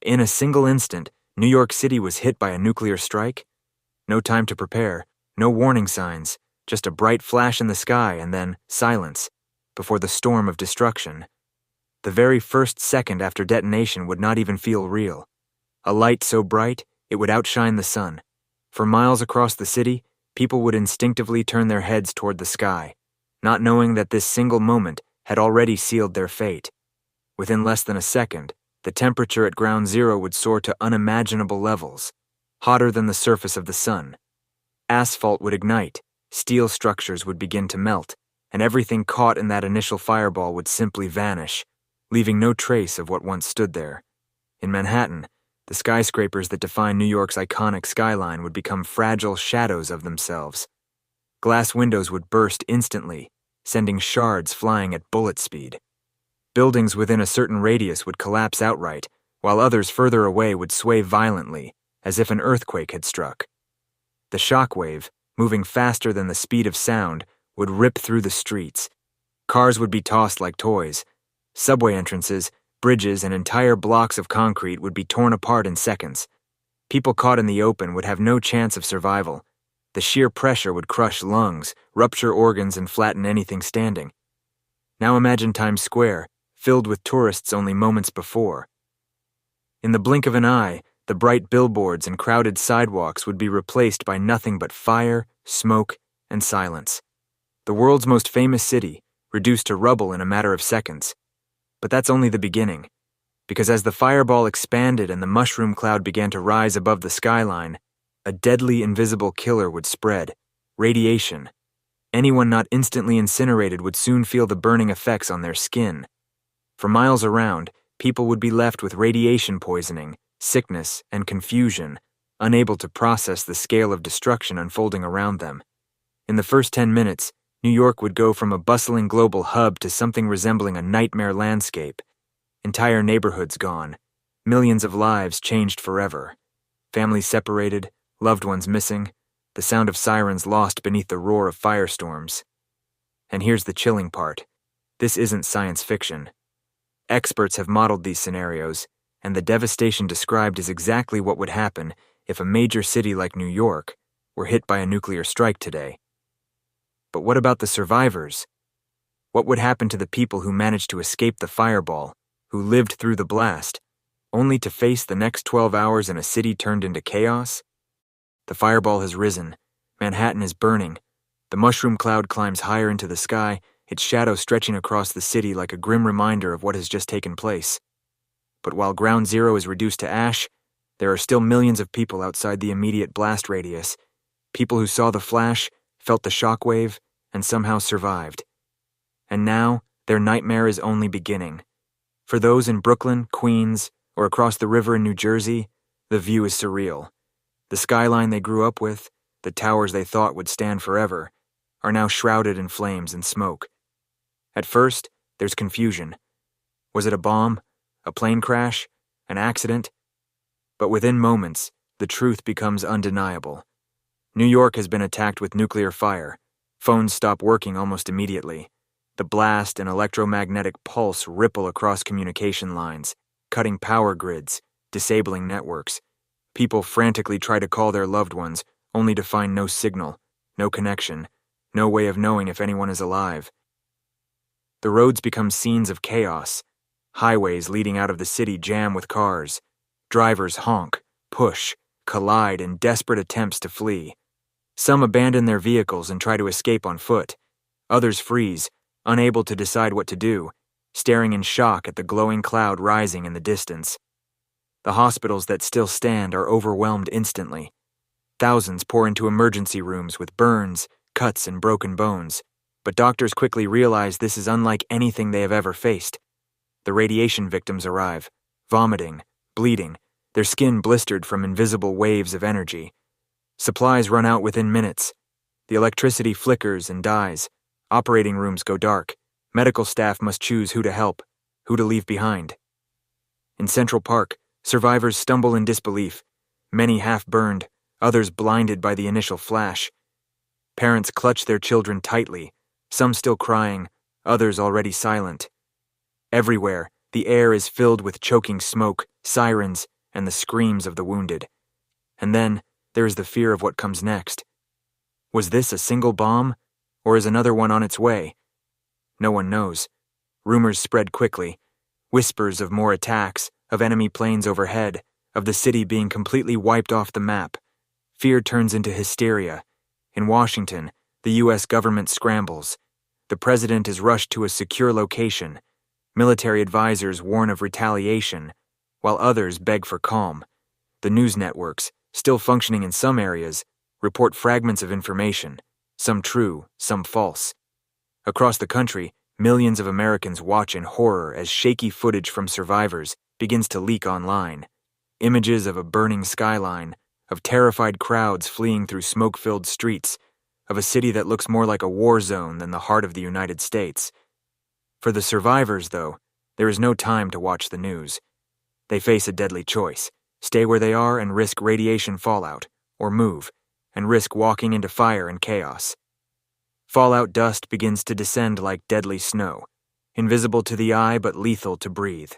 In a single instant, New York City was hit by a nuclear strike. No time to prepare, no warning signs, just a bright flash in the sky and then silence before the storm of destruction. The very first second after detonation would not even feel real. A light so bright, it would outshine the sun. For miles across the city, people would instinctively turn their heads toward the sky, not knowing that this single moment had already sealed their fate. Within less than a second, the temperature at ground zero would soar to unimaginable levels, hotter than the surface of the sun. Asphalt would ignite, steel structures would begin to melt, and everything caught in that initial fireball would simply vanish, leaving no trace of what once stood there. In Manhattan, the skyscrapers that define New York's iconic skyline would become fragile shadows of themselves. Glass windows would burst instantly, sending shards flying at bullet speed. Buildings within a certain radius would collapse outright, while others further away would sway violently, as if an earthquake had struck. The shockwave, moving faster than the speed of sound, would rip through the streets. Cars would be tossed like toys. Subway entrances, bridges, and entire blocks of concrete would be torn apart in seconds. People caught in the open would have no chance of survival. The sheer pressure would crush lungs, rupture organs, and flatten anything standing. Now imagine Times Square, filled with tourists only moments before. In the blink of an eye, the bright billboards and crowded sidewalks would be replaced by nothing but fire, smoke, and silence. The world's most famous city, reduced to rubble in a matter of seconds. But that's only the beginning, because as the fireball expanded and the mushroom cloud began to rise above the skyline, a deadly invisible killer would spread, radiation. Anyone not instantly incinerated would soon feel the burning effects on their skin. For miles around, people would be left with radiation poisoning, sickness, and confusion, unable to process the scale of destruction unfolding around them. In the first 10 minutes, New York would go from a bustling global hub to something resembling a nightmare landscape. Entire neighborhoods gone, millions of lives changed forever. Families separated, loved ones missing, the sound of sirens lost beneath the roar of firestorms. And here's the chilling part. This isn't science fiction. Experts have modeled these scenarios, and the devastation described is exactly what would happen if a major city like New York were hit by a nuclear strike today. But what about the survivors? What would happen to the people who managed to escape the fireball, who lived through the blast, only to face the next 12 hours in a city turned into chaos? The fireball has risen. Manhattan is burning. The mushroom cloud climbs higher into the sky, its shadow stretching across the city like a grim reminder of what has just taken place. But while ground zero is reduced to ash, there are still millions of people outside the immediate blast radius, people who saw the flash, felt the shockwave, and somehow survived. And now, their nightmare is only beginning. For those in Brooklyn, Queens, or across the river in New Jersey, the view is surreal. The skyline they grew up with, the towers they thought would stand forever, are now shrouded in flames and smoke. At first, there's confusion. Was it a bomb? A plane crash? An accident? But within moments, the truth becomes undeniable. New York has been attacked with nuclear fire. Phones stop working almost immediately. The blast and electromagnetic pulse ripple across communication lines, cutting power grids, disabling networks. People frantically try to call their loved ones, only to find no signal, no connection, no way of knowing if anyone is alive. The roads become scenes of chaos. Highways leading out of the city jam with cars. Drivers honk, push, collide in desperate attempts to flee. Some abandon their vehicles and try to escape on foot. Others freeze, unable to decide what to do, staring in shock at the glowing cloud rising in the distance. The hospitals that still stand are overwhelmed instantly. Thousands pour into emergency rooms with burns, cuts, and broken bones. But doctors quickly realize this is unlike anything they have ever faced. The radiation victims arrive, vomiting, bleeding, their skin blistered from invisible waves of energy. Supplies run out within minutes. The electricity flickers and dies. Operating rooms go dark. Medical staff must choose who to help, who to leave behind. In Central Park, survivors stumble in disbelief, many half-burned, others blinded by the initial flash. Parents clutch their children tightly, some still crying, others already silent. Everywhere, the air is filled with choking smoke, sirens, and the screams of the wounded. And then, there is the fear of what comes next. Was this a single bomb, or is another one on its way? No one knows. Rumors spread quickly. Whispers of more attacks, of enemy planes overhead, of the city being completely wiped off the map. Fear turns into hysteria. In Washington, the U.S. government scrambles. The president is rushed to a secure location. Military advisors warn of retaliation, while others beg for calm. The news networks, still functioning in some areas, report fragments of information, some true, some false. Across the country, millions of Americans watch in horror as shaky footage from survivors begins to leak online. Images of a burning skyline, of terrified crowds fleeing through smoke-filled streets, of a city that looks more like a war zone than the heart of the United States. For the survivors, though, there is no time to watch the news. They face a deadly choice: stay where they are and risk radiation fallout, or move, and risk walking into fire and chaos. Fallout dust begins to descend like deadly snow, invisible to the eye but lethal to breathe.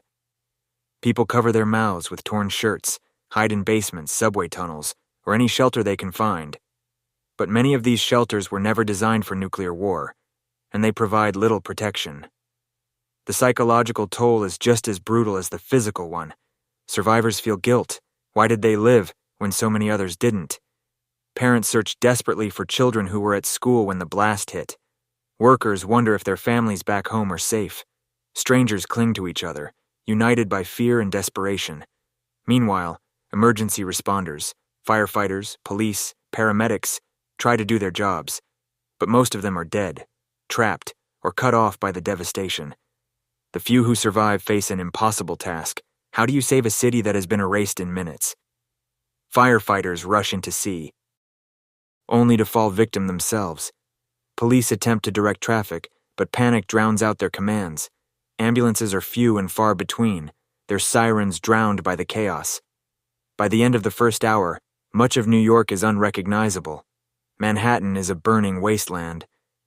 People cover their mouths with torn shirts, hide in basements, subway tunnels, or any shelter they can find. But many of these shelters were never designed for nuclear war, and they provide little protection. The psychological toll is just as brutal as the physical one. Survivors feel guilt. Why did they live when so many others didn't? Parents search desperately for children who were at school when the blast hit. Workers wonder if their families back home are safe. Strangers cling to each other, united by fear and desperation. Meanwhile, emergency responders, firefighters, police, paramedics try to do their jobs, but most of them are dead, trapped, or cut off by the devastation. The few who survive face an impossible task. How do you save a city that has been erased in minutes? Firefighters rush into sea, only to fall victim themselves. Police attempt to direct traffic, but panic drowns out their commands. Ambulances are few and far between, their sirens drowned by the chaos. By the end of the first hour, much of New York is unrecognizable. Manhattan is a burning wasteland.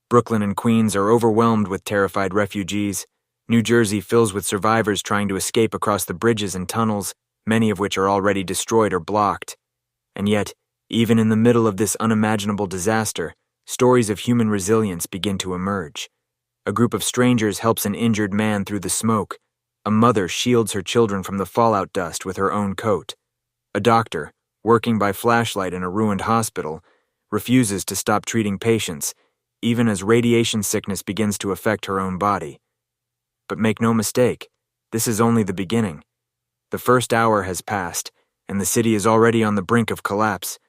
Brooklyn and Queens are overwhelmed with terrified refugees. New Jersey fills with survivors trying to escape across the bridges and tunnels, many of which are already destroyed or blocked. And yet, even in the middle of this unimaginable disaster, stories of human resilience begin to emerge. A group of strangers helps an injured man through the smoke. A mother shields her children from the fallout dust with her own coat. A doctor, working by flashlight in a ruined hospital, refuses to stop treating patients, even as radiation sickness begins to affect her own body. But make no mistake, this is only the beginning. The first hour has passed, and the city is already on the brink of collapse.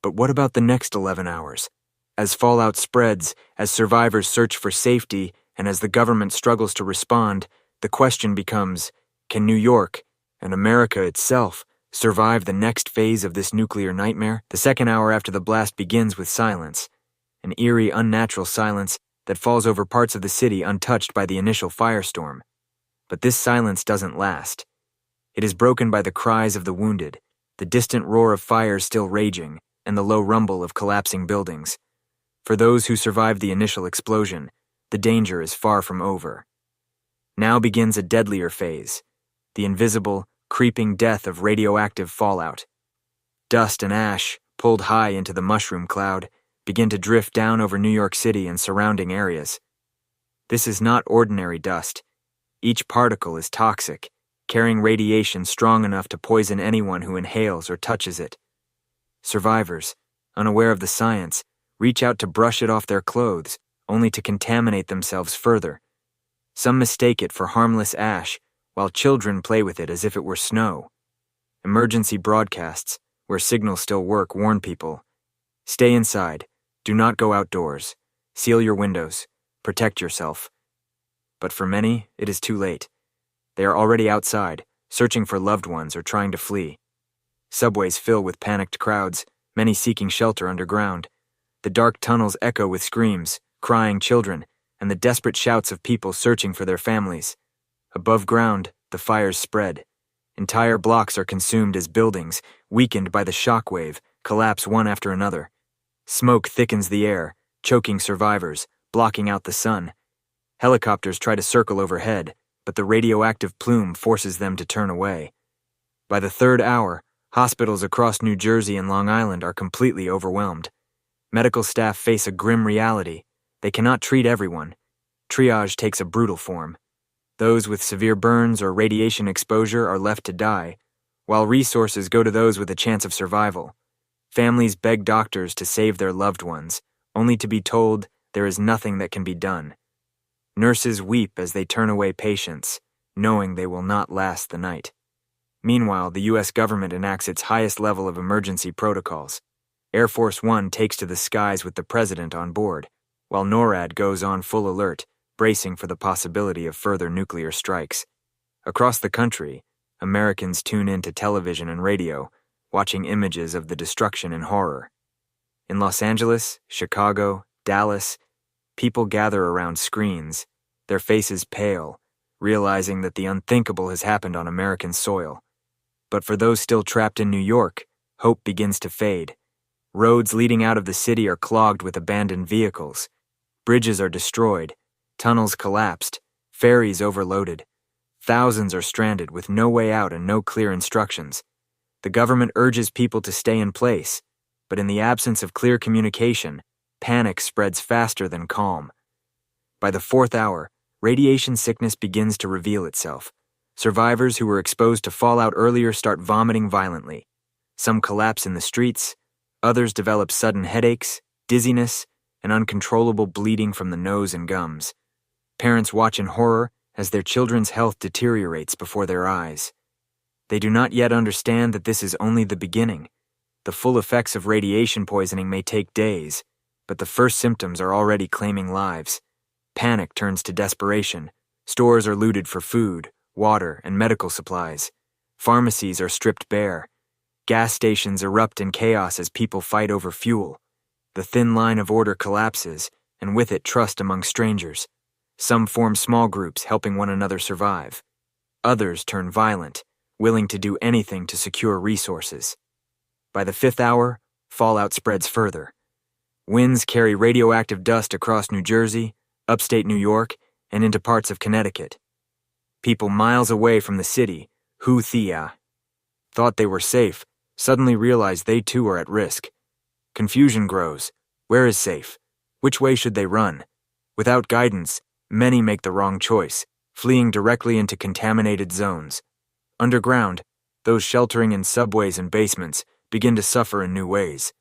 But what about the next 11 hours? As fallout spreads, as survivors search for safety, and as the government struggles to respond, the question becomes, can New York, and America itself, survive the next phase of this nuclear nightmare? The second hour after the blast begins with silence, an eerie, unnatural silence that falls over parts of the city untouched by the initial firestorm. But this silence doesn't last. It is broken by the cries of the wounded, the distant roar of fires still raging, and the low rumble of collapsing buildings. For those who survived the initial explosion, the danger is far from over. Now begins a deadlier phase, the invisible, creeping death of radioactive fallout. Dust and ash, pulled high into the mushroom cloud, begin to drift down over New York City and surrounding areas. This is not ordinary dust. Each particle is toxic, carrying radiation strong enough to poison anyone who inhales or touches it. Survivors, unaware of the science, reach out to brush it off their clothes, only to contaminate themselves further. Some mistake it for harmless ash, while children play with it as if it were snow. Emergency broadcasts, where signals still work, warn people. Stay inside. Do not go outdoors. Seal your windows. Protect yourself. But for many, it is too late. They are already outside, searching for loved ones or trying to flee. Subways fill with panicked crowds, many seeking shelter underground. The dark tunnels echo with screams, crying children, and the desperate shouts of people searching for their families. Above ground, the fires spread. Entire blocks are consumed as buildings, weakened by the shock wave, collapse one after another. Smoke thickens the air, choking survivors, blocking out the sun. Helicopters try to circle overhead, but the radioactive plume forces them to turn away. By the third hour, hospitals across New Jersey and Long Island are completely overwhelmed. Medical staff face a grim reality. They cannot treat everyone. Triage takes a brutal form. Those with severe burns or radiation exposure are left to die, while resources go to those with a chance of survival. Families beg doctors to save their loved ones, only to be told there is nothing that can be done. Nurses weep as they turn away patients, knowing they will not last the night. Meanwhile, the U.S. government enacts its highest level of emergency protocols. Air Force One takes to the skies with the president on board, while NORAD goes on full alert, bracing for the possibility of further nuclear strikes. Across the country, Americans tune into television and radio, watching images of the destruction in horror. In Los Angeles, Chicago, Dallas, people gather around screens, their faces pale, realizing that the unthinkable has happened on American soil. But for those still trapped in New York, hope begins to fade. Roads leading out of the city are clogged with abandoned vehicles. Bridges are destroyed, tunnels collapsed, ferries overloaded. Thousands are stranded with no way out and no clear instructions. The government urges people to stay in place, but in the absence of clear communication, panic spreads faster than calm. By the fourth hour, radiation sickness begins to reveal itself. Survivors who were exposed to fallout earlier start vomiting violently. Some collapse in the streets, others develop sudden headaches, dizziness, and uncontrollable bleeding from the nose and gums. Parents watch in horror as their children's health deteriorates before their eyes. They do not yet understand that this is only the beginning. The full effects of radiation poisoning may take days, but the first symptoms are already claiming lives. Panic turns to desperation. Stores are looted for food, water, and medical supplies. Pharmacies are stripped bare. Gas stations erupt in chaos as people fight over fuel. The thin line of order collapses, and with it trust among strangers. Some form small groups helping one another survive. Others turn violent, willing to do anything to secure resources. By the fifth hour, fallout spreads further. Winds carry radioactive dust across New Jersey, upstate New York, and into parts of Connecticut. People miles away from the city, thought they were safe, suddenly realize they too are at risk. Confusion grows. Where is safe? Which way should they run? Without guidance, many make the wrong choice, fleeing directly into contaminated zones. Underground, those sheltering in subways and basements begin to suffer in new ways.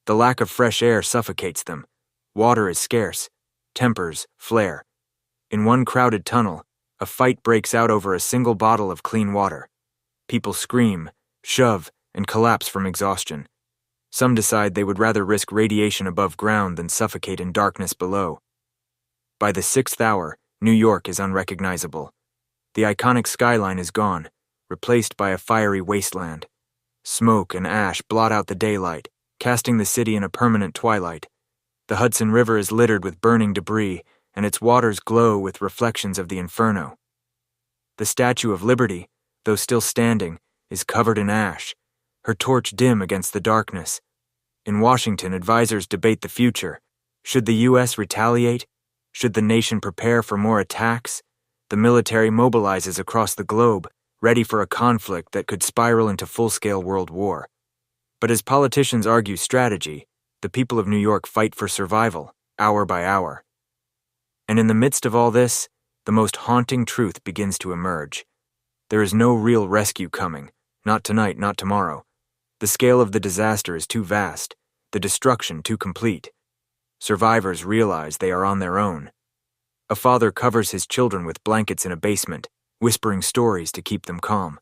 The lack of fresh air suffocates them. Water is scarce. Tempers flare. In one crowded tunnel, a fight breaks out over a single bottle of clean water. People scream, shove, and collapse from exhaustion. Some decide they would rather risk radiation above ground than suffocate in darkness below. By the sixth hour, New York is unrecognizable. The iconic skyline is gone, replaced by a fiery wasteland. Smoke and ash blot out the daylight, casting the city in a permanent twilight. The Hudson River is littered with burning debris, and its waters glow with reflections of the inferno. The Statue of Liberty, though still standing, is covered in ash, her torch dim against the darkness. In Washington, advisors debate the future. Should the U.S. retaliate? Should the nation prepare for more attacks? The military mobilizes across the globe, ready for a conflict that could spiral into full-scale world war. But as politicians argue strategy, the people of New York fight for survival, hour by hour. And in the midst of all this, the most haunting truth begins to emerge. There is no real rescue coming, not tonight, not tomorrow. The scale of the disaster is too vast, the destruction too complete. Survivors realize they are on their own. A father covers his children with blankets in a basement, whispering stories to keep them calm.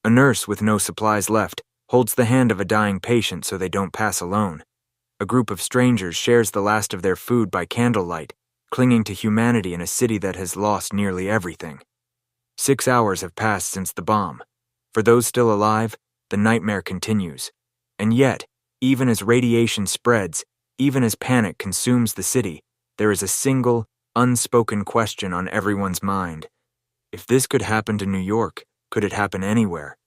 A nurse with no supplies left holds the hand of a dying patient so they don't pass alone. A group of strangers shares the last of their food by candlelight, clinging to humanity in a city that has lost nearly everything. 6 hours have passed since the bomb. For those still alive, the nightmare continues. And yet, even as radiation spreads, even as panic consumes the city, there is a single, unspoken question on everyone's mind. If this could happen to New York, could it happen anywhere?